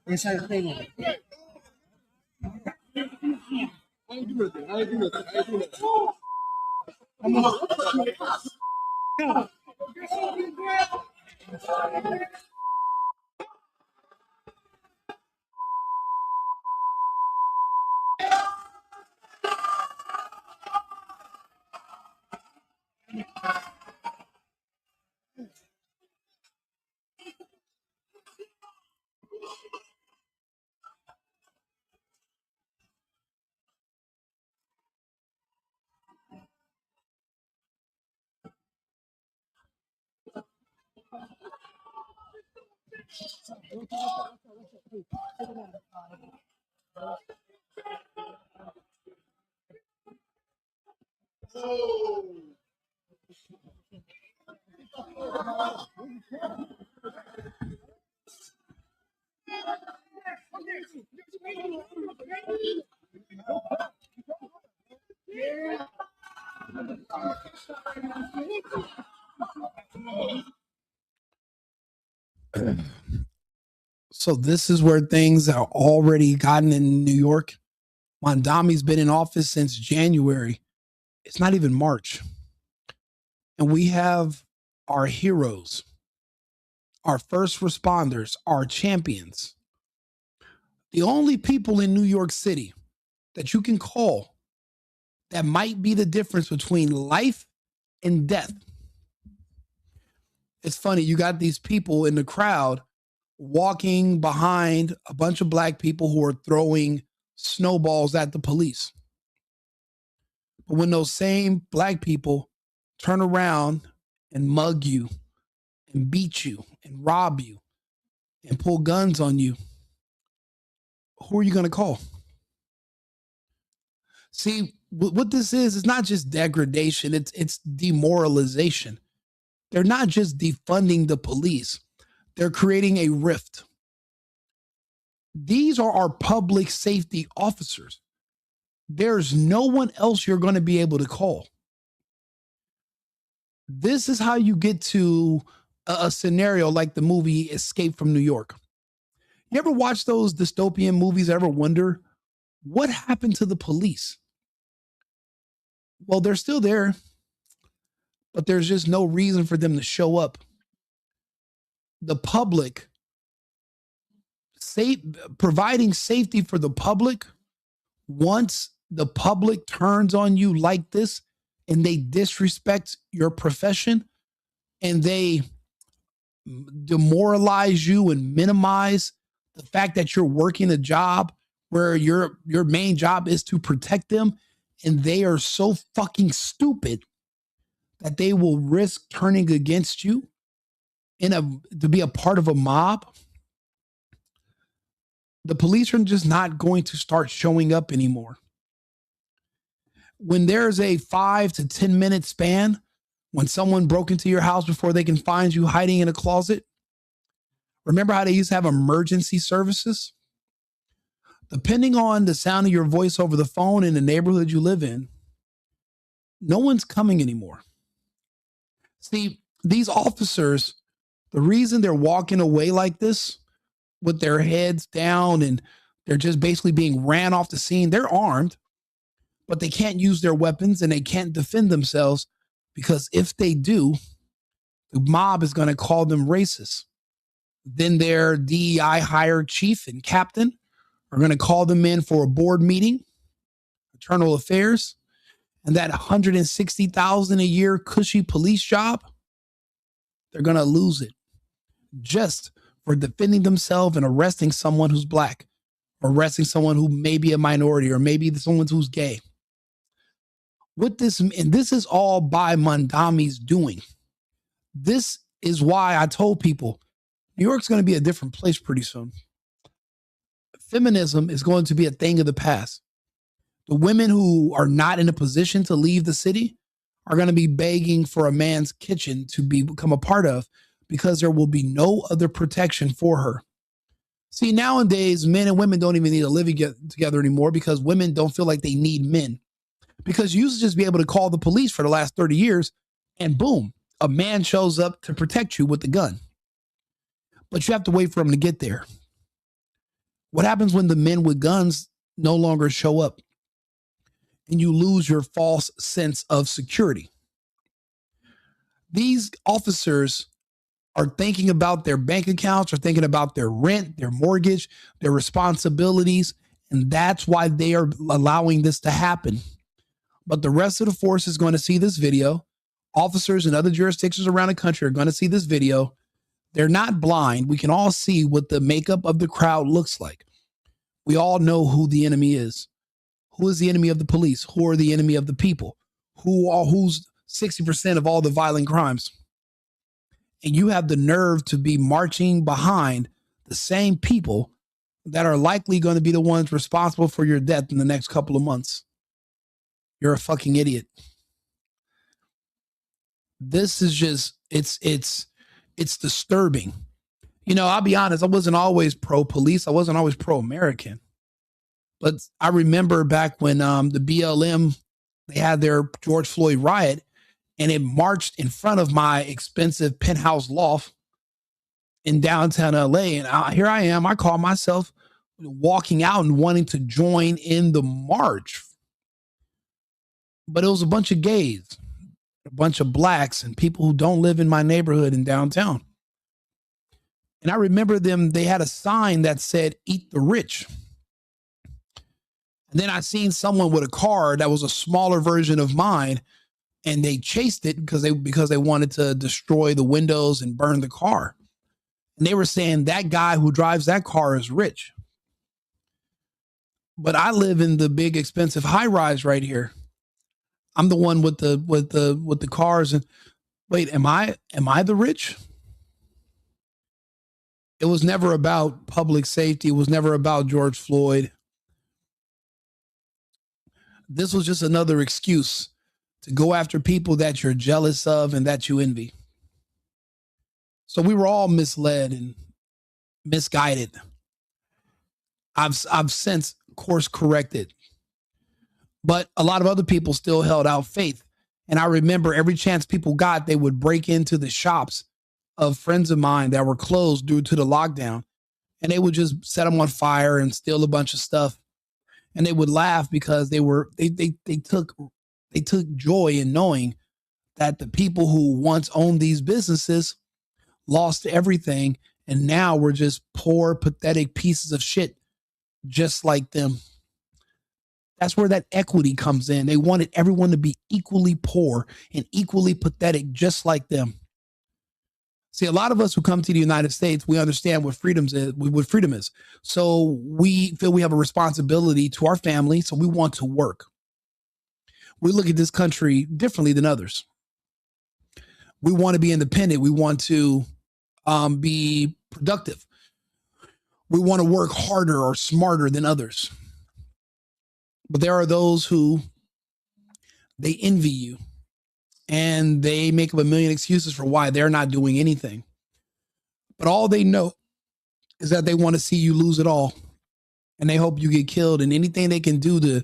Inside the table. So this is where things are already gotten in New York. Mondami's been in office since January. It's not even March. And we have our heroes, our first responders, our champions. The only people in New York City that you can call that might be the difference between life and death. It's funny, you got these people in the crowd walking behind a bunch of black people who are throwing snowballs at the police. But when those same black people turn around and mug you and beat you and rob you and pull guns on you, who are you going to call? See, what this is not just degradation, it's demoralization. They're not just defunding the police. They're creating a rift. These are our public safety officers. There's no one else you're going to be able to call. This is how you get to a scenario like the movie Escape from New York. You ever watch those dystopian movies, ever wonder what happened to the police? Well, they're still there, but there's just no reason for them to show up. The public, providing safety for the public, once the public turns on you like this and they disrespect your profession and they demoralize you and minimize the fact that you're working a job where your main job is to protect them, and they are so fucking stupid that they will risk turning against you to be a part of a mob, the police are just not going to start showing up anymore. When there's a 5 to 10 minute span, when someone broke into your house before they can find you hiding in a closet, remember how they used to have emergency services? Depending on the sound of your voice over the phone in the neighborhood you live in, no one's coming anymore. See, these officers, the reason they're walking away like this with their heads down and they're just basically being ran off the scene, they're armed, but they can't use their weapons and they can't defend themselves because if they do, the mob is going to call them racist. Then their DEI hired chief and captain are going to call them in for a board meeting, internal affairs, and that $160,000 a year cushy police job, they're going to lose it just for defending themselves and arresting someone who's black, or arresting someone who may be a minority, or maybe someone who's gay. With this, and this is all by Mondami's doing. This is why I told people New York's going to be a different place pretty soon. Feminism is going to be a thing of the past. The women who are not in a position to leave the city are going to be begging for a man's kitchen to become a part of, because there will be no other protection for her. See, nowadays, men and women don't even need to live together anymore because women don't feel like they need men. Because you used to just be able to call the police for the last 30 years and boom, a man shows up to protect you with the gun. But you have to wait for him to get there. What happens when the men with guns no longer show up and you lose your false sense of security? These officers are thinking about their bank accounts, are thinking about their rent, their mortgage, their responsibilities, and that's why they are allowing this to happen. But the rest of the force is going to see this video. Officers in other jurisdictions around the country are going to see this video. They're not blind. We can all see what the makeup of the crowd looks like. We all know who the enemy is. Who is the enemy of the police? Who are the enemy of the people? Who's 60% of all the violent crimes? And you have the nerve to be marching behind the same people that are likely going to be the ones responsible for your death in the next couple of months. You're a fucking idiot. This is just, it's disturbing. You know, I'll be honest, I wasn't always pro-police. I wasn't always pro-American. But I remember back when the BLM, they had their George Floyd riot, and it marched in front of my expensive penthouse loft in downtown LA. And here I am, I call myself walking out and wanting to join in the march. But it was a bunch of gays, a bunch of blacks, and people who don't live in my neighborhood in downtown. And I remember them, they had a sign that said, "Eat the rich." And then I seen someone with a car that was a smaller version of mine, and they chased it because they wanted to destroy the windows and burn the car. And they were saying that guy who drives that car is rich. But I live in the big expensive high rise right here. I'm the one with the cars. And wait, am I the rich? It was never about public safety. It was never about George Floyd. This was just another excuse to go after people that you're jealous of and that you envy. So we were all misled and misguided. I've since course corrected, but a lot of other people still held out faith. And I remember every chance people got, they would break into the shops of friends of mine that were closed due to the lockdown, and they would just set them on fire and steal a bunch of stuff. And they would laugh because they took joy in knowing that the people who once owned these businesses lost everything, and now we're just poor, pathetic pieces of shit just like them. That's where that equity comes in. They wanted everyone to be equally poor and equally pathetic just like them. See, a lot of us who come to the United States, we understand what freedom is. So we feel we have a responsibility to our family, so we want to work. We look at this country differently than others. We want to be independent. We want to be productive. We want to work harder or smarter than others. But there are those who, they envy you and they make up a million excuses for why they're not doing anything. But all they know is that they want to see you lose it all. And they hope you get killed, and anything they can do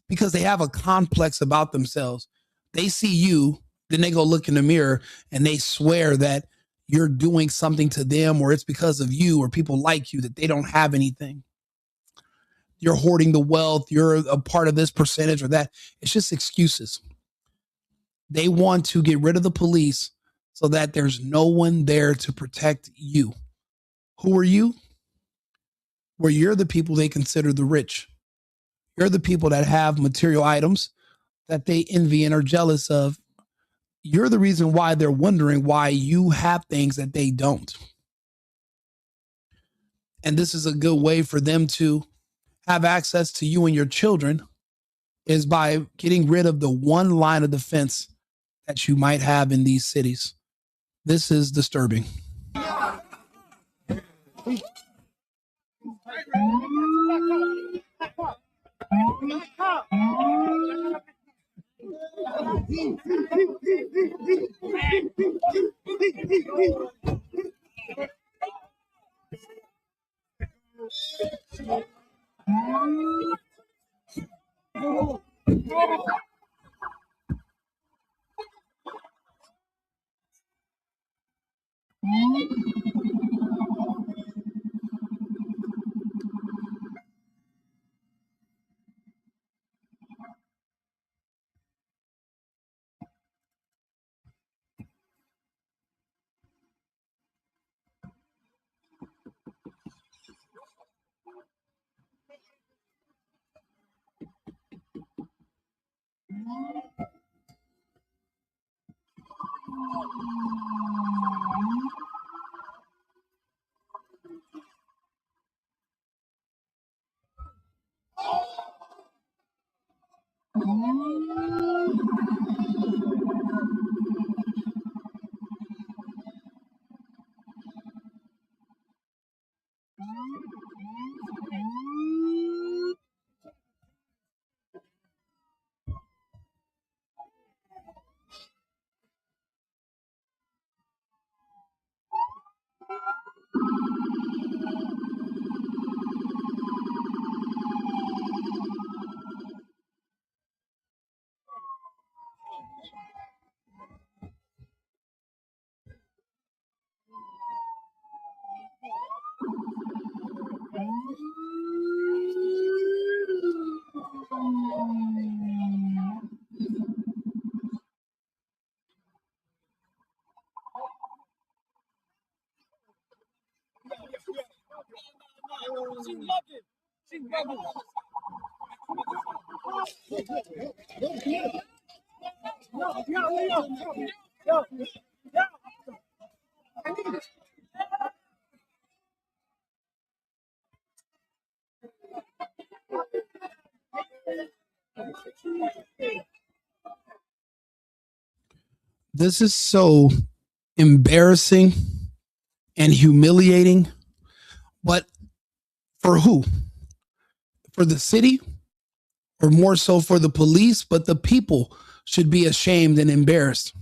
because they have a complex about themselves. They see you, then they go look in the mirror and they swear that you're doing something to them, or it's because of you or people like you that they don't have anything. You're hoarding the wealth. You're a part of this percentage or that. It's just excuses. They want to get rid of the police so that there's no one there to protect you. Who are you? Well, you're the people they consider the rich. You're the people that have material items that they envy and are jealous of. You're the reason why they're wondering why you have things that they don't. And this is a good way for them to have access to you and your children, is by getting rid of the one line of defense that you might have in these cities. This is disturbing. This is so embarrassing and humiliating. But for who? For the city, or more so for the police? But the people should be ashamed and embarrassed.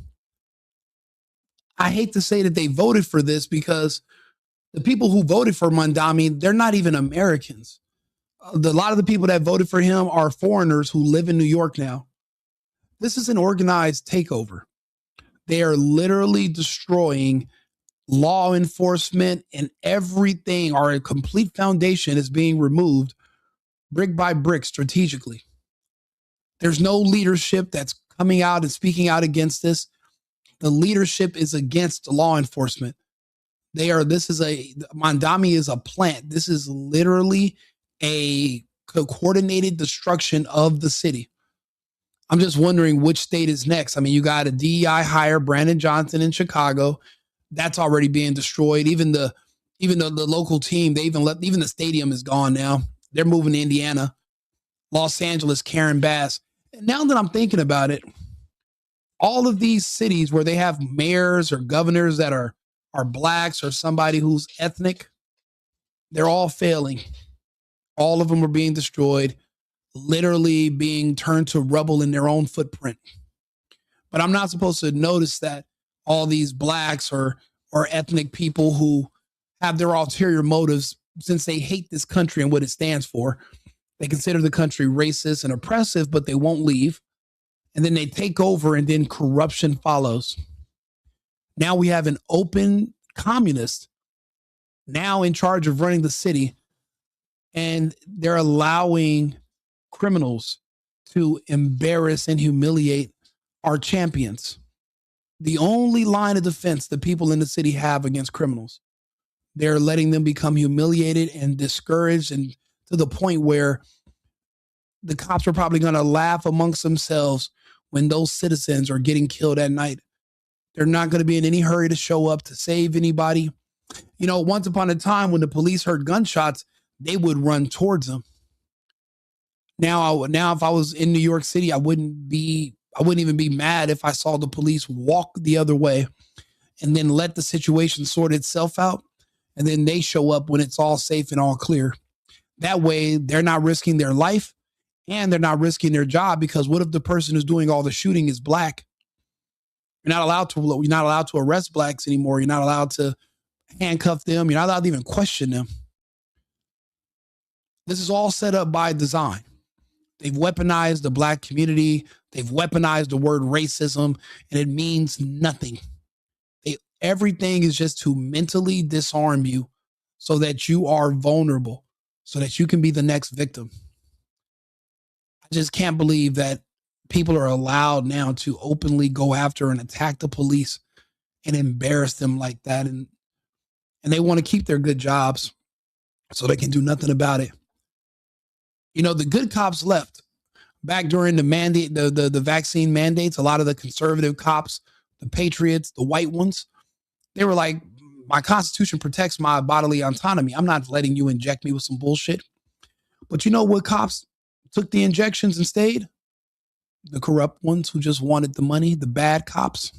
I hate to say that they voted for this, because the people who voted for Mandami, they're not even Americans. A lot of the people that voted for him are foreigners who live in New York now. This is an organized takeover. They are literally destroying law enforcement, and everything. Our complete foundation is being removed brick by brick strategically. There's no leadership that's coming out and speaking out against this. The leadership is against law enforcement. Mandami is a plant. This is literally a coordinated destruction of the city. I'm just wondering which state is next. I mean, you got a DEI hire, Brandon Johnson in Chicago. That's already being destroyed. Even the local team, even the stadium is gone now. They're moving to Indiana. Los Angeles, Karen Bass. And now that I'm thinking about it, all of these cities where they have mayors or governors that are blacks or somebody who's ethnic, they're all failing. All of them are being destroyed, literally being turned to rubble in their own footprint. But I'm not supposed to notice that all these blacks or ethnic people who have their ulterior motives, since they hate this country and what it stands for, they consider the country racist and oppressive, but they won't leave. And then they take over, and then corruption follows. Now we have an open communist now in charge of running the city, and they're allowing criminals to embarrass and humiliate our champions. The only line of defense the people in the city have against criminals. They're letting them become humiliated and discouraged, and to the point where the cops are probably going to laugh amongst themselves when those citizens are getting killed at night. They're not going to be in any hurry to show up to save anybody. You know, once upon a time when the police heard gunshots, they would run towards them. Now, if I was in New York City, I wouldn't even be mad if I saw the police walk the other way and then let the situation sort itself out. And then they show up when it's all safe and all clear. That way, they're not risking their life and they're not risking their job, because what if the person who's doing all the shooting is black? You're not allowed to arrest blacks anymore. You're not allowed to handcuff them. You're not allowed to even question them. This is all set up by design. They've weaponized the black community. They've weaponized the word racism, and it means nothing. Everything is just to mentally disarm you so that you are vulnerable, so that you can be the next victim. I just can't believe that people are allowed now to openly go after and attack the police and embarrass them like that. And they want to keep their good jobs so they can do nothing about it. You know, the good cops left back during the mandate, the vaccine mandates. A lot of the conservative cops, the patriots, the white ones, they were like, my Constitution protects my bodily autonomy. I'm not letting you inject me with some bullshit. But you know what cops took the injections and stayed? The corrupt ones who just wanted the money, the bad cops.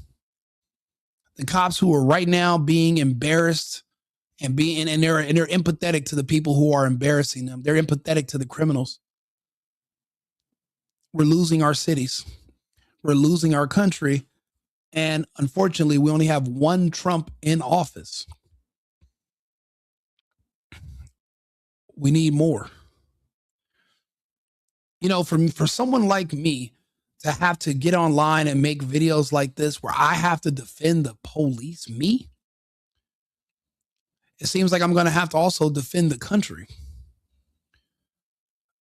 The cops who are right now being embarrassed and they're empathetic to the people who are embarrassing them. They're empathetic to the criminals. We're losing our cities. We're losing our country. And unfortunately, we only have one Trump in office. We need more. You know, for someone like me to have to get online and make videos like this where I have to defend the police, me, it seems like I'm going to have to also defend the country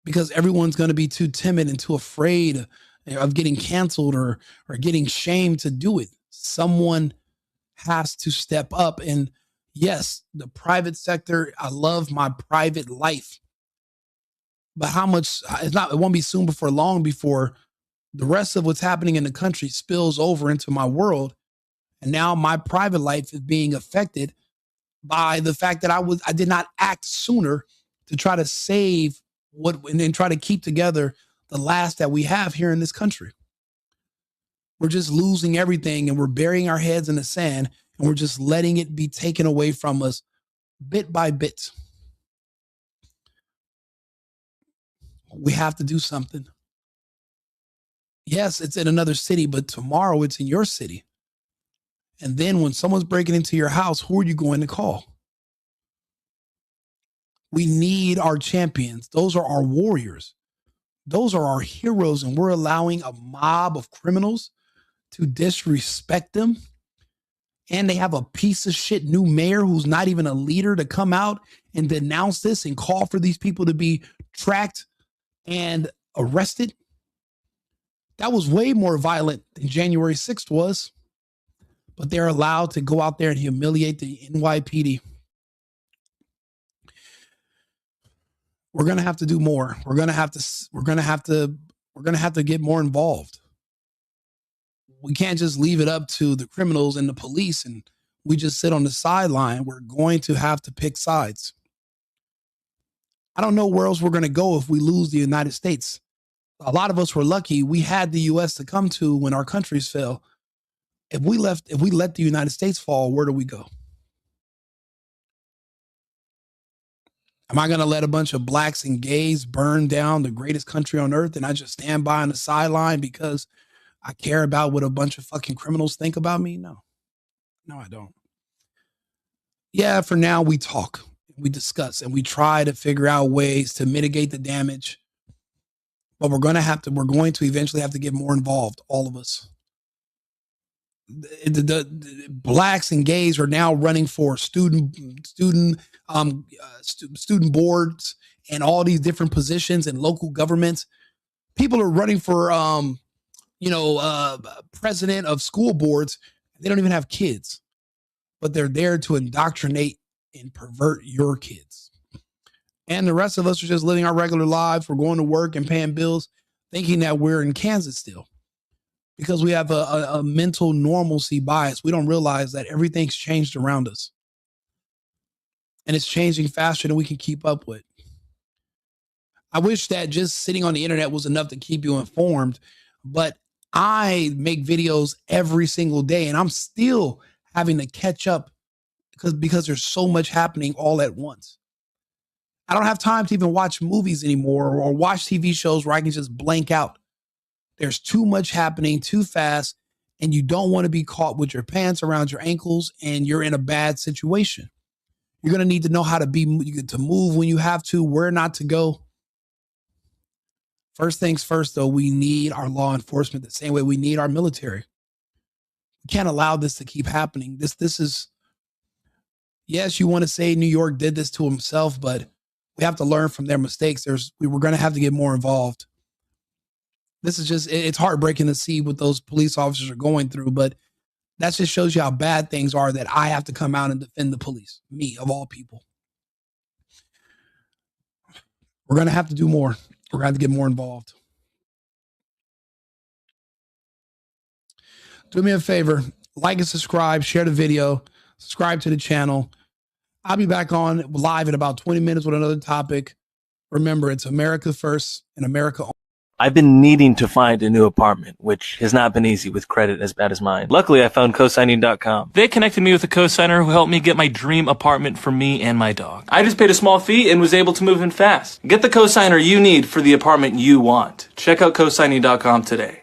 because everyone's going to be too timid and too afraid of getting canceled or getting shamed to do it. Someone has to step up. And yes, the private sector, I love my private life. But how much, it won't be soon before long before the rest of what's happening in the country spills over into my world. And now my private life is being affected by the fact that I did not act sooner to try to save and then try to keep together the last that we have here in this country. We're just losing everything and we're burying our heads in the sand and we're just letting it be taken away from us bit by bit. We have to do something. Yes, it's in another city, but tomorrow it's in your city. And then when someone's breaking into your house, who are you going to call? We need our champions. Those are our warriors. Those are our heroes. And we're allowing a mob of criminals to disrespect them. And they have a piece of shit new mayor who's not even a leader to come out and denounce this and call for these people to be tracked and arrested. That was way more violent than January 6th was. But they're allowed to go out there and humiliate the NYPD. We're going to have to do more. We're going to have to get more involved. We can't just leave it up to the criminals and the police and we just sit on the sideline. We're going to have to pick sides. I don't know where else we're going to go if we lose the United States. A lot of us were lucky. We had the U.S. to come to when our countries fell. If we let the United States fall, where do we go? Am I going to let a bunch of blacks and gays burn down the greatest country on earth and I just stand by on the sideline because I care about what a bunch of fucking criminals think about me? No, I don't. Yeah, for now we talk, we discuss, and we try to figure out ways to mitigate the damage. But we're going to eventually have to get more involved, all of us. The blacks and gays are now running for student boards and all these different positions in local governments. People are running for president of school boards. They don't even have kids, but they're there to indoctrinate and pervert your kids. And the rest of us are just living our regular lives. We're going to work and paying bills, thinking that we're in Kansas still. Because we have a mental normalcy bias. We don't realize that everything's changed around us. And it's changing faster than we can keep up with. I wish that just sitting on the internet was enough to keep you informed. But I make videos every single day and I'm still having to catch up because there's so much happening all at once. I don't have time to even watch movies anymore or watch TV shows where I can just blank out. There's too much happening too fast and you don't want to be caught with your pants around your ankles and you're in a bad situation. You're going to need to know how to move when you have to, where not to go. First things first, though, we need our law enforcement the same way we need our military. We can't allow this to keep happening. This is, yes, you want to say New York did this to himself, but we have to learn from their mistakes. We were going to have to get more involved. This is just, it's heartbreaking to see what those police officers are going through, but that just shows you how bad things are that I have to come out and defend the police, me of all people. We're going to have to do more. We're going to have to get more involved. Do me a favor, like and subscribe, share the video, subscribe to the channel. I'll be back on live in about 20 minutes with another topic. Remember, it's America first and America only. I've been needing to find a new apartment, which has not been easy with credit as bad as mine. Luckily, I found cosigning.com. They connected me with a cosigner who helped me get my dream apartment for me and my dog. I just paid a small fee and was able to move in fast. Get the cosigner you need for the apartment you want. Check out cosigning.com today.